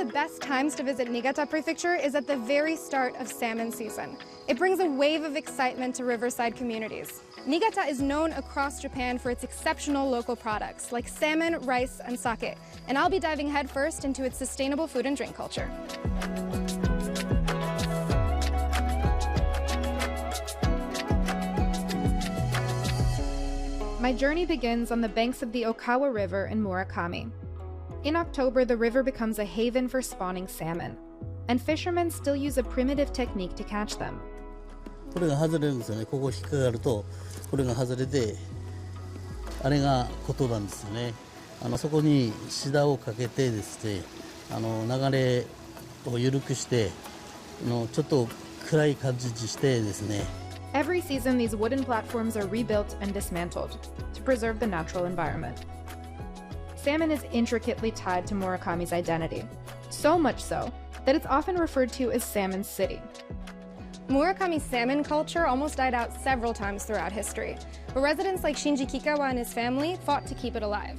the best times to visit Niigata Prefecture is at the very start of salmon season. It brings a wave of excitement to riverside communities. Niigata is known across Japan for its exceptional local products like salmon, rice, and sake, and I'll be diving headfirst into its sustainable food and drink culture. My journey begins on the banks of the Okawa River in Murakami. In October, the river becomes a haven for spawning salmon, and fishermen still use a primitive technique to catch them. これが外れるんですよね。ここ引っかかると、これが外れて、あれがことなんですよね。そこにシダをかけてですね、流れを緩くして、ちょっと暗い感じにしてですね。Every season, these wooden platforms are rebuilt and dismantled to preserve the natural environment. Salmon is intricately tied to Murakami's identity, so much so that it's often referred to as Salmon City. Murakami's salmon culture almost died out several times throughout history, but residents like Shinji Kikawa and his family fought to keep it alive.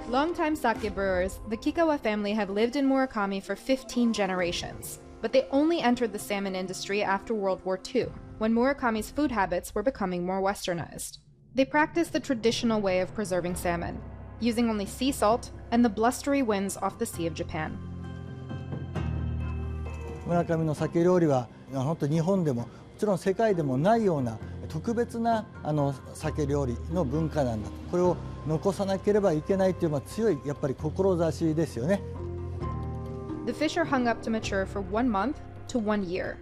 Longtime sake brewers, the Kikawa family have lived in Murakami for 15 generations, but they only entered the salmon industry after World War II, when Murakami's food habits were becoming more westernized. They practiced the traditional way of preserving salmon, using only sea salt and the blustery winds off the Sea of Japan. 村上の酒料理は本当日本でももちろん世界でもないような特別な酒料理の文化なんだ。これを残さなければいけないという強いやっぱり志ですよね。The fish are hung up to mature for 1 month to 1 year,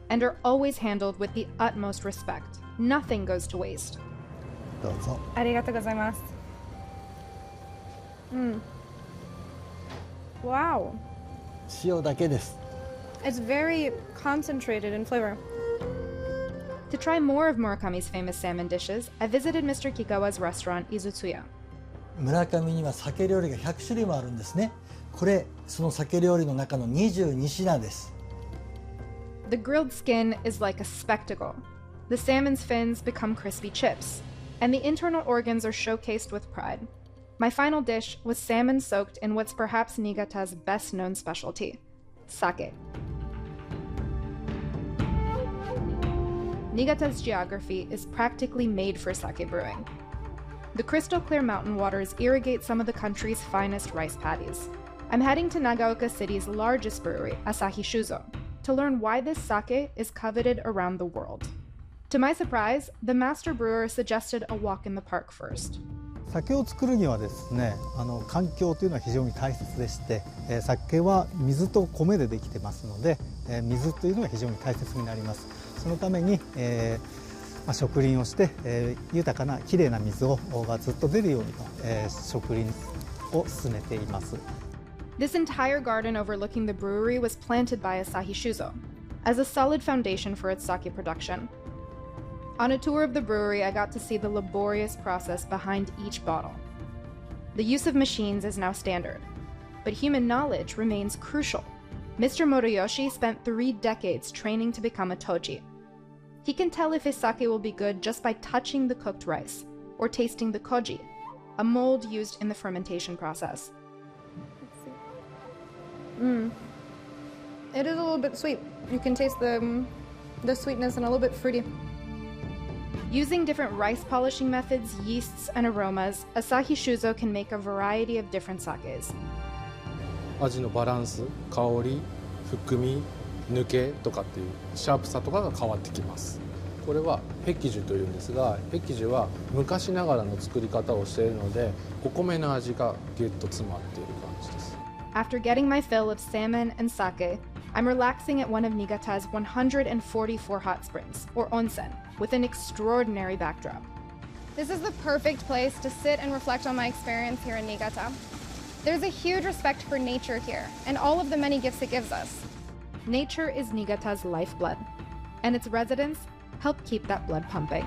and are always handled with the utmost respect. Nothing goes to waste. どうぞ。ありがとうございます。Wow. 塩だけです。It's very concentrated in flavor. To try more of Murakami's famous salmon dishes, I visited Mr. Kikawa's restaurant, Izutsuya. 村上には酒料理が100種類もあるんですね。これ、その酒料理の中の22品です。The grilled skin is like a spectacle. The salmon's fins become crispy chips, and the internal organs are showcased with pride. My final dish was salmon soaked in what's perhaps Niigata's best-known specialty, saké. Niigata's geography is practically made for sake brewing. The crystal-clear mountain waters irrigate some of the country's finest rice paddies. I'm heading to Nagaoka City's largest brewery, Asahi Shuzo, to learn why this sake is coveted around the world. To my surprise, the master brewer suggested a walk in the park first. 酒を作るにはですね、環境というのは非常に大切でして、酒は水と米でできてますので、水というのが非常に大切になります。そのために、植林をして、豊かなきれいな水がずっと出るようにと、植林を進めています。This entire garden overlooking the brewery was planted by Asahi Shuzo as a solid foundation for its sake production. On a tour of the brewery, I got to see the laborious process behind each bottle. The use of machines is now standard, but human knowledge remains crucial. Mr. Moroyoshi spent 3 decades training to become a toji. He can tell if his sake will be good just by touching the cooked rice or tasting the koji, a mold used in the fermentation process. It is a little bit sweet. You can taste the sweetness and a little bit fruity. Using different rice polishing methods, yeasts, and aromas, Asahi Shuzo can make a variety of different sakes. 味のバランス、香り、含み、抜けとかっていうシャープさとかが変わってきます。これは碧樹というんですが、碧樹は昔ながらの作り方をしているので、お米の味がギュッと詰まっている感じです。After getting my fill of salmon and sake, I'm relaxing at one of Niigata's 144 hot springs, or onsen, with an extraordinary backdrop. This is the perfect place to sit and reflect on my experience here in Niigata. There's a huge respect for nature here, and all of the many gifts it gives us. Nature is Niigata's lifeblood, and its residents help keep that blood pumping.